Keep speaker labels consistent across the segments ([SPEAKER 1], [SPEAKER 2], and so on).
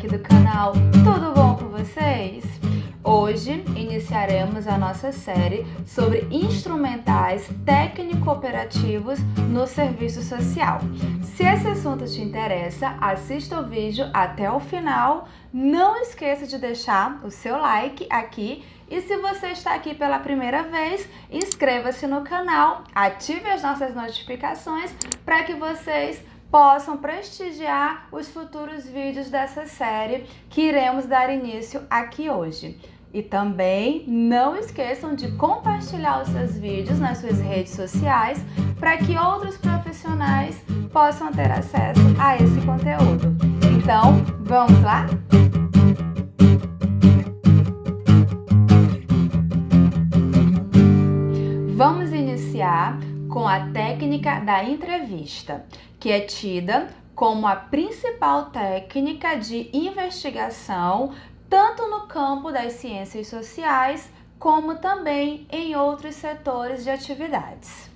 [SPEAKER 1] do canal, tudo bom com vocês? Hoje iniciaremos a nossa série sobre instrumentais técnico-operativos no serviço social. Se esse assunto te interessa, assista o vídeo até o final. Não esqueça de deixar o seu like aqui. E se você está aqui pela primeira vez, inscreva-se no canal, ative as nossas notificações para que vocês possam prestigiar os futuros vídeos dessa série que iremos dar início aqui hoje. E também não esqueçam de compartilhar os seus vídeos nas suas redes sociais para que outros profissionais possam ter acesso a esse conteúdo. Então, vamos lá? Vamos iniciar com a técnica da entrevista, que é tida como a principal técnica de investigação, tanto no campo das ciências sociais, como também em outros setores de atividades.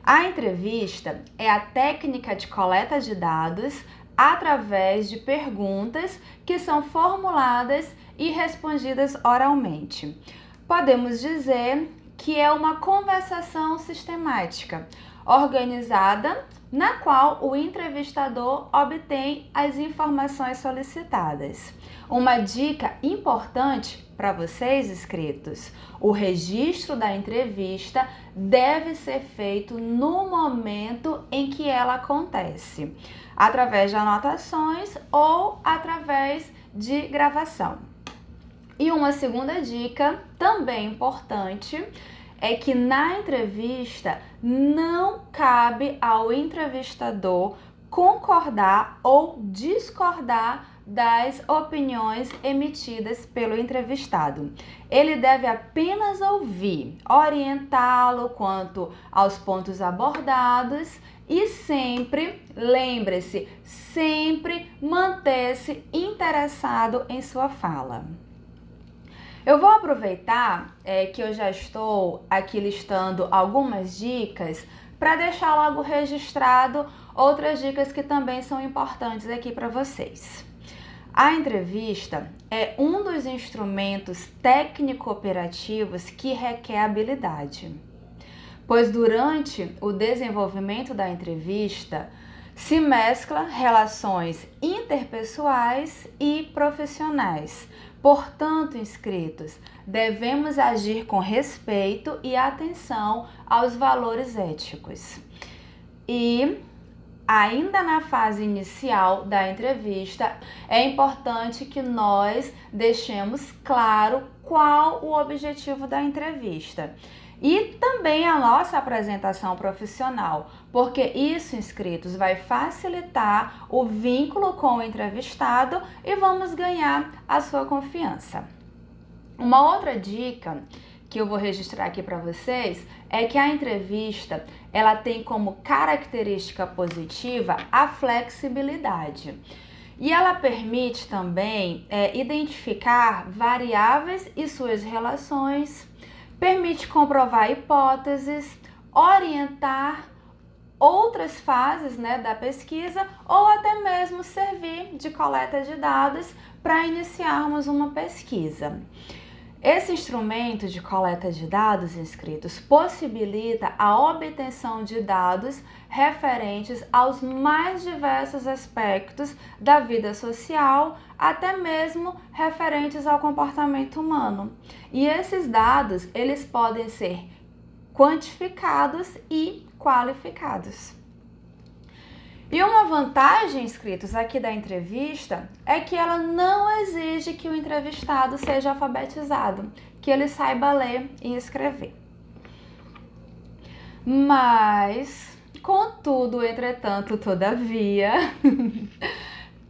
[SPEAKER 1] A entrevista é a técnica de coleta de dados através de perguntas que são formuladas e respondidas oralmente. Podemos dizer que é uma conversação sistemática, organizada, na qual o entrevistador obtém as informações solicitadas. Uma dica importante para vocês, inscritos: o registro da entrevista deve ser feito no momento em que ela acontece, através de anotações ou através de gravação. E uma segunda dica, também importante, é que na entrevista não cabe ao entrevistador concordar ou discordar das opiniões emitidas pelo entrevistado. Ele deve apenas ouvir, orientá-lo quanto aos pontos abordados e sempre, lembre-se, sempre manter-se interessado em sua fala. Eu vou aproveitar que eu já estou aqui listando algumas dicas para deixar logo registrado outras dicas que também são importantes aqui para vocês. A entrevista é um dos instrumentos técnico-operativos que requer habilidade, pois durante o desenvolvimento da entrevista se mescla relações interpessoais e profissionais. Portanto, inscritos, devemos agir com respeito e atenção aos valores éticos. E, ainda na fase inicial da entrevista, é importante que nós deixemos claro qual o objetivo da entrevista. E também a nossa apresentação profissional, porque isso, inscritos, vai facilitar o vínculo com o entrevistado e vamos ganhar a sua confiança. Uma outra dica que eu vou registrar aqui para vocês é que a entrevista ela tem como característica positiva a flexibilidade. E ela permite também identificar variáveis e suas relações, permite comprovar hipóteses, orientar outras fases da pesquisa ou até mesmo servir de coleta de dados para iniciarmos uma pesquisa. Esse instrumento de coleta de dados, inscritos, possibilita a obtenção de dados referentes aos mais diversos aspectos da vida social, até mesmo referentes ao comportamento humano. E esses dados, eles podem ser quantificados e qualificados. E uma vantagem, inscritos, aqui da entrevista é que ela não exige que o entrevistado seja alfabetizado, que ele saiba ler e escrever. Mas, contudo, entretanto, todavia,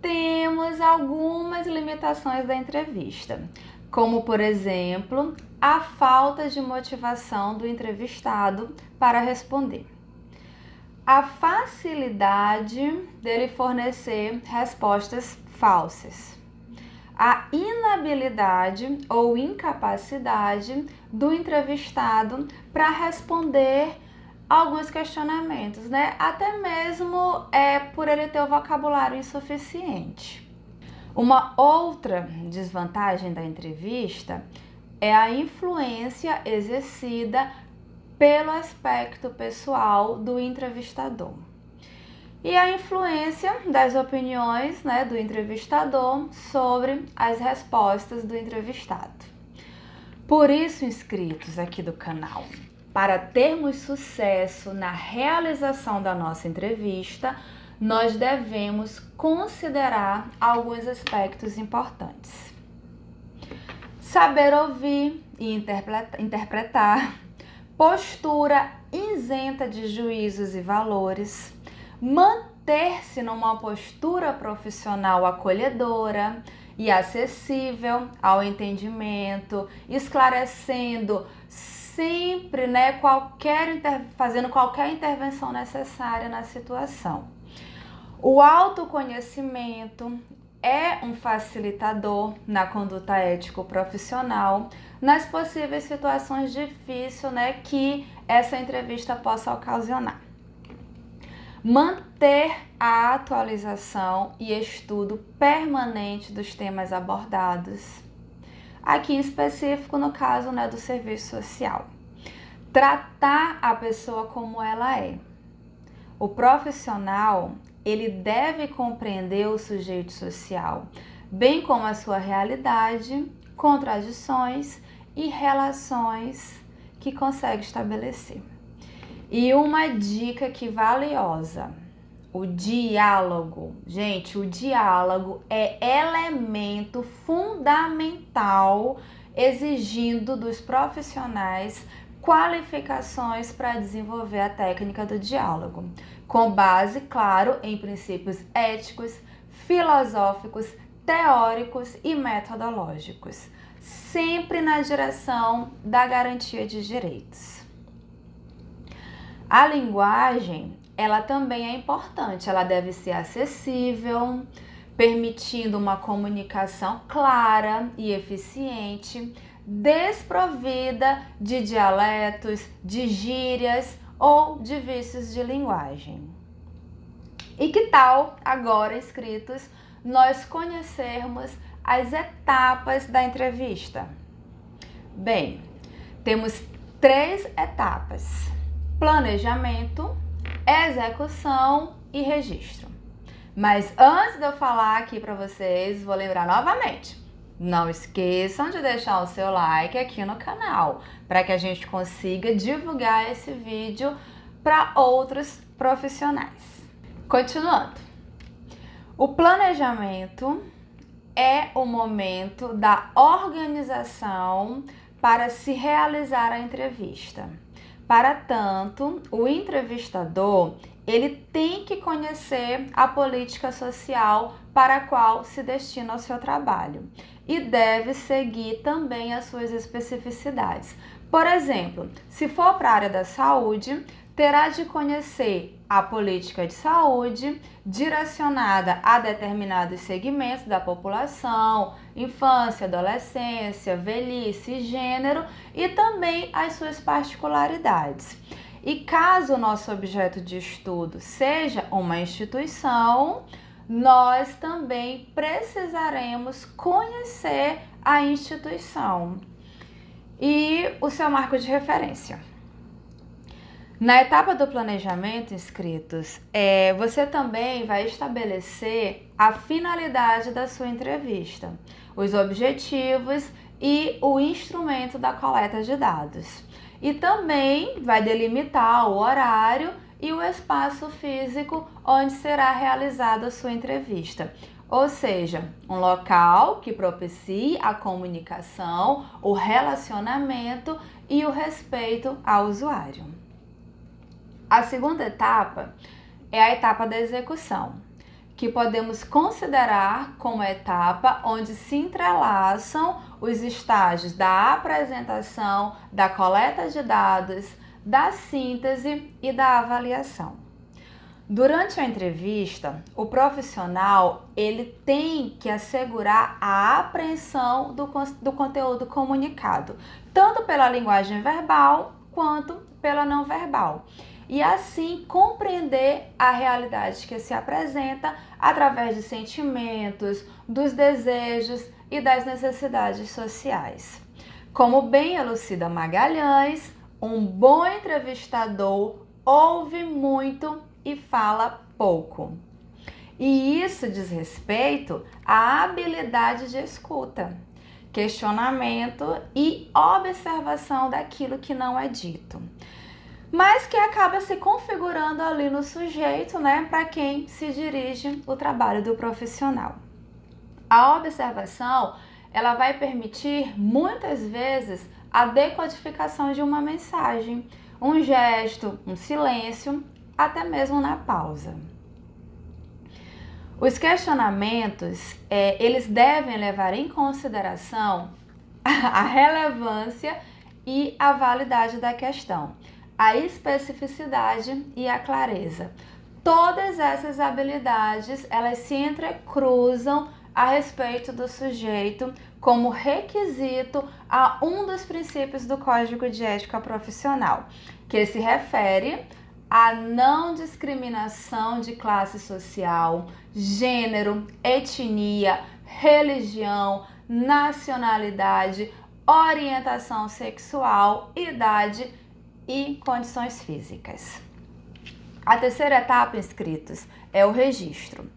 [SPEAKER 1] temos algumas limitações da entrevista, como, por exemplo, a falta de motivação do entrevistado para responder, a facilidade dele fornecer respostas falsas, a inabilidade ou incapacidade do entrevistado para responder alguns questionamentos, Até mesmo por ele ter o vocabulário insuficiente. Uma outra desvantagem da entrevista é a influência exercida pelo aspecto pessoal do entrevistador e a influência das opiniões, né, do entrevistador sobre as respostas do entrevistado. Por isso, inscritos aqui do canal, para termos sucesso na realização da nossa entrevista, nós devemos considerar alguns aspectos importantes. Saber ouvir e interpretar, postura isenta de juízos e valores, manter-se numa postura profissional acolhedora e acessível ao entendimento, esclarecendo sempre, né, fazendo qualquer intervenção necessária na situação. O autoconhecimento é um facilitador na conduta ético-profissional nas possíveis situações difíceis, né, que essa entrevista possa ocasionar. Manter a atualização e estudo permanente dos temas abordados. Aqui em específico, no caso, né, do serviço social. Tratar a pessoa como ela é. O profissional, ele deve compreender o sujeito social, bem como a sua realidade, contradições e relações que consegue estabelecer. E uma dica que valiosa, o diálogo. Gente, o diálogo é elemento fundamental exigindo dos profissionais qualificações para desenvolver a técnica do diálogo, com base, claro, em princípios éticos, filosóficos, teóricos e metodológicos, sempre na direção da garantia de direitos. A linguagem, ela também é importante, ela deve ser acessível, permitindo uma comunicação clara e eficiente, desprovida de dialetos, de gírias ou de vícios de linguagem. E que tal, agora, inscritos, nós conhecermos as etapas da entrevista? Bem, temos 3 etapas: planejamento, execução e registro. Mas antes de eu falar aqui para vocês, vou lembrar novamente. Não esqueçam de deixar o seu like aqui no canal, para que a gente consiga divulgar esse vídeo para outros profissionais. Continuando. O planejamento é o momento da organização para se realizar a entrevista. Para tanto, o entrevistador, ele tem que conhecer a política social para a qual se destina o seu trabalho e deve seguir também as suas especificidades. Por exemplo, se for para a área da saúde, terá de conhecer a política de saúde direcionada a determinados segmentos da população, infância, adolescência, velhice e gênero, e também as suas particularidades. E caso o nosso objeto de estudo seja uma instituição, nós também precisaremos conhecer a instituição e o seu marco de referência. Na etapa do planejamento, inscritos, você também vai estabelecer a finalidade da sua entrevista, os objetivos e o instrumento da coleta de dados. E também vai delimitar o horário e o espaço físico onde será realizada a sua entrevista. Ou seja, um local que propicie a comunicação, o relacionamento e o respeito ao usuário. A segunda etapa é a etapa da execução, que podemos considerar como a etapa onde se entrelaçam os estágios da apresentação, da coleta de dados, da síntese e da avaliação. Durante a entrevista, o profissional ele tem que assegurar a apreensão do conteúdo comunicado, tanto pela linguagem verbal quanto pela não verbal. e assim compreender a realidade que se apresenta através de sentimentos, dos desejos e das necessidades sociais. Como bem elucida Magalhães, um bom entrevistador ouve muito e fala pouco. E isso diz respeito à habilidade de escuta, questionamento e observação daquilo que não é dito, mas que acaba se configurando ali no sujeito, né, para quem se dirige o trabalho do profissional. A observação, ela vai permitir muitas vezes a decodificação de uma mensagem, um gesto, um silêncio, até mesmo na pausa. Os questionamentos, eles devem levar em consideração a relevância e a validade da questão, a especificidade e a clareza. Todas essas habilidades, elas se entrecruzam a respeito do sujeito como requisito a um dos princípios do Código de Ética Profissional, que se refere à não discriminação de classe social, gênero, etnia, religião, nacionalidade, orientação sexual, idade e condições físicas. A terceira etapa, inscritos, é o registro.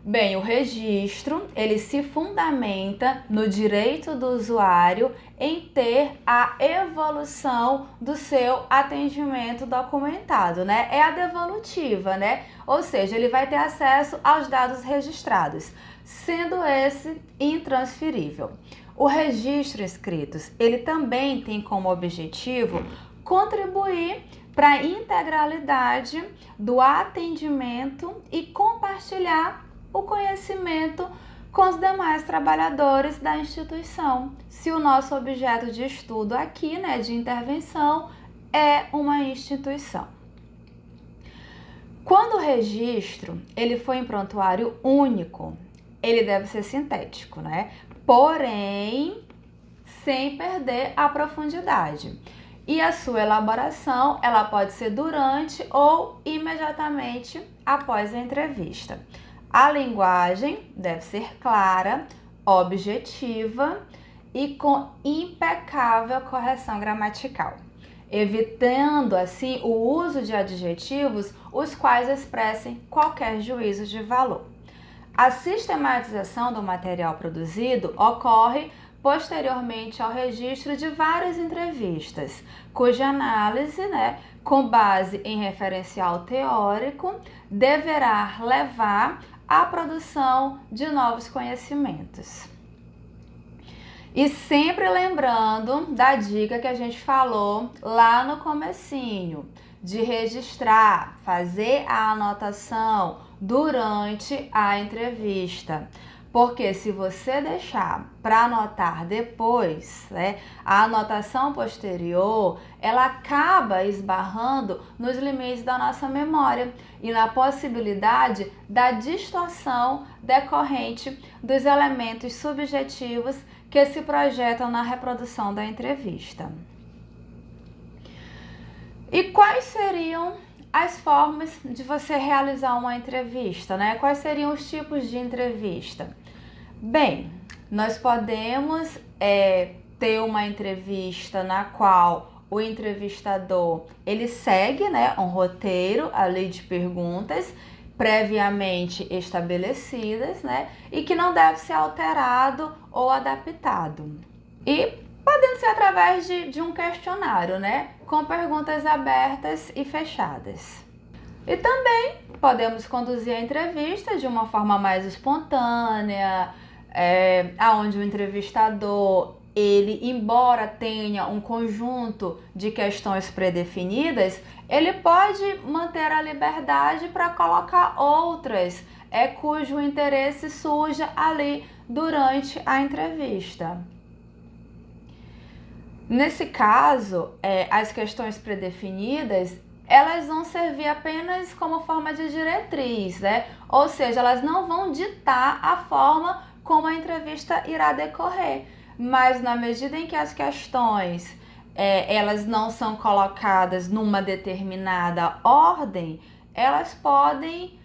[SPEAKER 1] Bem, o registro, ele se fundamenta no direito do usuário em ter a evolução do seu atendimento documentado, né? É a devolutiva, né? Ou seja, ele vai ter acesso aos dados registrados, sendo esse intransferível. O registro, inscritos, ele também tem como objetivo contribuir para a integralidade do atendimento e compartilhar o conhecimento com os demais trabalhadores da instituição, se o nosso objeto de estudo aqui, né, de intervenção, é uma instituição. Quando o registro ele for em prontuário único, ele deve ser sintético, né? Porém, sem perder a profundidade. E a sua elaboração, ela pode ser durante ou imediatamente após a entrevista. A linguagem deve ser clara, objetiva e com impecável correção gramatical, evitando assim o uso de adjetivos os quais expressem qualquer juízo de valor. A sistematização do material produzido ocorre posteriormente ao registro de várias entrevistas, cuja análise, né, com base em referencial teórico, deverá levar à produção de novos conhecimentos. E sempre lembrando da dica que a gente falou lá no comecinho, de registrar, fazer a anotação durante a entrevista. Porque se você deixar para anotar depois, né, a anotação posterior, ela acaba esbarrando nos limites da nossa memória e na possibilidade da distorção decorrente dos elementos subjetivos que se projetam na reprodução da entrevista. E quais seriam as formas de você realizar uma entrevista, né? Quais seriam os tipos de entrevista? Bem, nós podemos ter uma entrevista na qual o entrevistador ele segue, né, um roteiro ali de perguntas previamente estabelecidas, né, e que não deve ser alterado ou adaptado. E podendo ser através de um questionário, né, com perguntas abertas e fechadas. E também podemos conduzir a entrevista de uma forma mais espontânea, onde o entrevistador, ele, embora tenha um conjunto de questões predefinidas, ele pode manter a liberdade para colocar outras, cujo interesse surja ali durante a entrevista. Nesse caso, as questões predefinidas, elas vão servir apenas como forma de diretriz, né? Ou seja, elas não vão ditar a forma como a entrevista irá decorrer. Mas na medida em que as questões elas não são colocadas numa determinada ordem, elas podem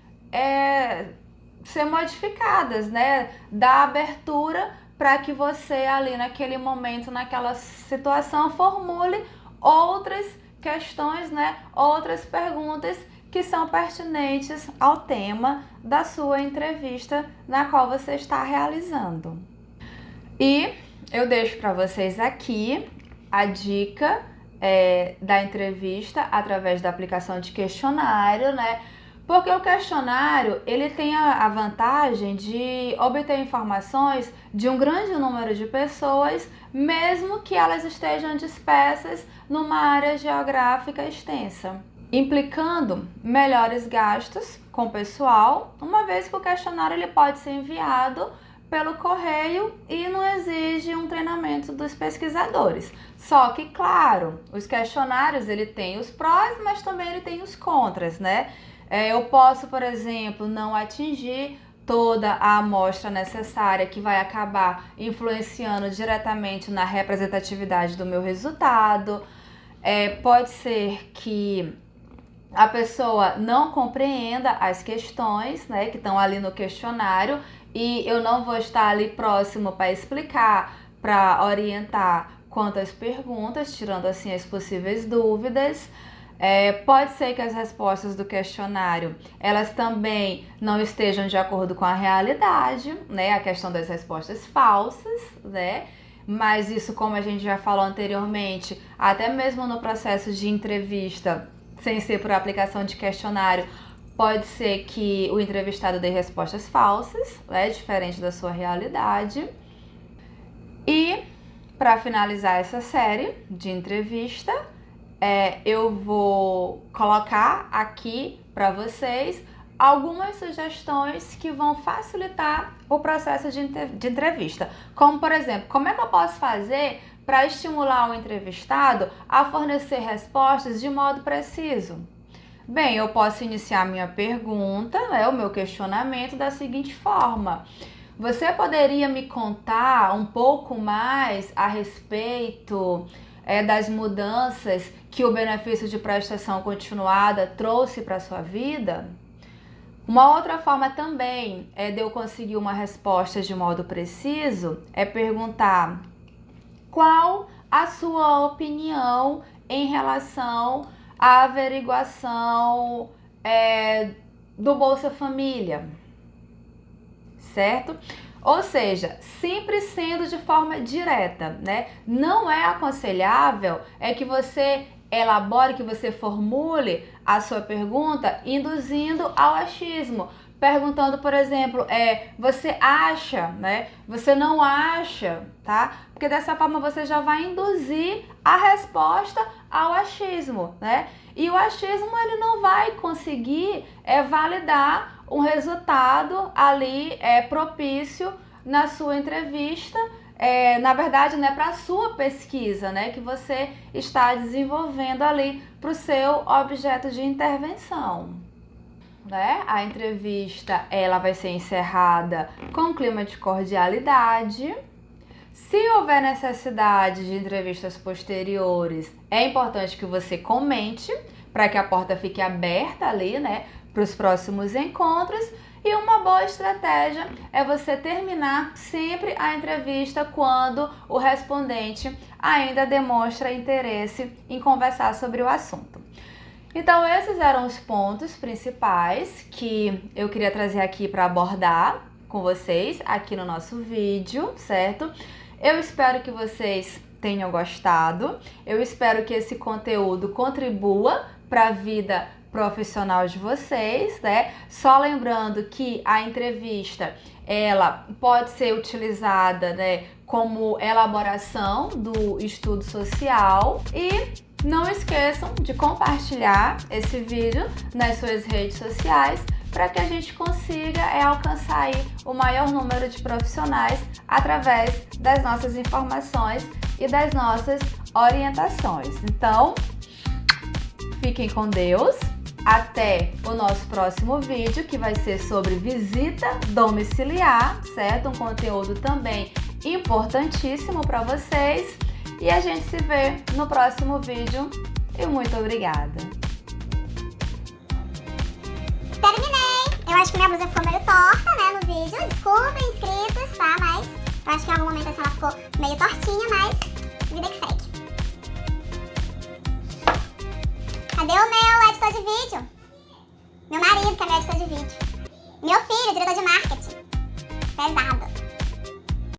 [SPEAKER 1] ser modificadas, né? Dar abertura para que você ali naquele momento, naquela situação, formule outras questões, né? Outras perguntas que são pertinentes ao tema da sua entrevista na qual você está realizando. E eu deixo para vocês aqui a dica da entrevista através da aplicação de questionário, né? Porque o questionário, ele tem a vantagem de obter informações de um grande número de pessoas, mesmo que elas estejam dispersas numa área geográfica extensa, implicando melhores gastos com o pessoal, uma vez que o questionário ele pode ser enviado pelo correio e não exige um treinamento dos pesquisadores. Só que, claro, os questionários ele tem os prós, mas também ele tem os contras, né? Eu posso, por exemplo, não atingir toda a amostra necessária que vai acabar influenciando diretamente na representatividade do meu resultado. Pode ser que a pessoa não compreenda as questões, né, que estão ali no questionário e eu não vou estar ali próximo para explicar, para orientar quanto às perguntas, tirando assim as possíveis dúvidas. Pode ser que as respostas do questionário elas também não estejam de acordo com a realidade, né? A questão das respostas falsas, né? Mas isso, como a gente já falou anteriormente, até mesmo no processo de entrevista, sem ser por aplicação de questionário, pode ser que o entrevistado dê respostas falsas, né? Diferente da sua realidade. E para finalizar essa série de entrevista, eu vou colocar aqui para vocês algumas sugestões que vão facilitar o processo de entrevista. Como, por exemplo, como é que eu posso fazer para estimular o entrevistado a fornecer respostas de modo preciso? Bem, eu posso iniciar minha pergunta, o meu questionamento da seguinte forma: você poderia me contar um pouco mais a respeito das mudanças que o benefício de prestação continuada trouxe para a sua vida? Uma outra forma também de eu conseguir uma resposta de modo preciso é perguntar qual a sua opinião em relação à averiguação do Bolsa Família, certo? Ou seja, sempre sendo de forma direta, né? Não é aconselhável que você elabore, que você formule a sua pergunta induzindo ao achismo, perguntando, por exemplo, você acha, né? Você não acha, tá? Porque dessa forma você já vai induzir a resposta ao achismo, né? E o achismo ele não vai conseguir validar um resultado ali propício na sua entrevista, na verdade, né, para a sua pesquisa, né, que você está desenvolvendo ali para o seu objeto de intervenção. Né? A entrevista ela vai ser encerrada com um clima de cordialidade. Se houver necessidade de entrevistas posteriores, é importante que você comente para que a porta fique aberta ali, né, para os próximos encontros. E uma boa estratégia é você terminar sempre a entrevista quando o respondente ainda demonstra interesse em conversar sobre o assunto. Então, esses eram os pontos principais que eu queria trazer aqui para abordar com vocês aqui no nosso vídeo, certo? Eu espero que vocês tenham gostado. Eu espero que esse conteúdo contribua para a vida profissional de vocês, né? Só lembrando que a entrevista ela pode ser utilizada, né, como elaboração do estudo social. E não esqueçam de compartilhar esse vídeo nas suas redes sociais para que a gente consiga alcançar aí o maior número de profissionais através das nossas informações e das nossas orientações. Então, fiquem com Deus. Até o nosso próximo vídeo, que vai ser sobre visita domiciliar, certo? Um conteúdo também importantíssimo para vocês. E a gente se vê no próximo vídeo. E muito obrigada!
[SPEAKER 2] Terminei! Eu acho que minha blusa ficou meio torta, né, no vídeo. Desculpem, inscritos, tá? Mas eu acho que em algum momento assim, ela ficou meio tortinha, mas vida que segue. Cadê o meu editor de vídeo? Meu marido, que é meu editor de vídeo. Meu filho, diretor de marketing. Pesado.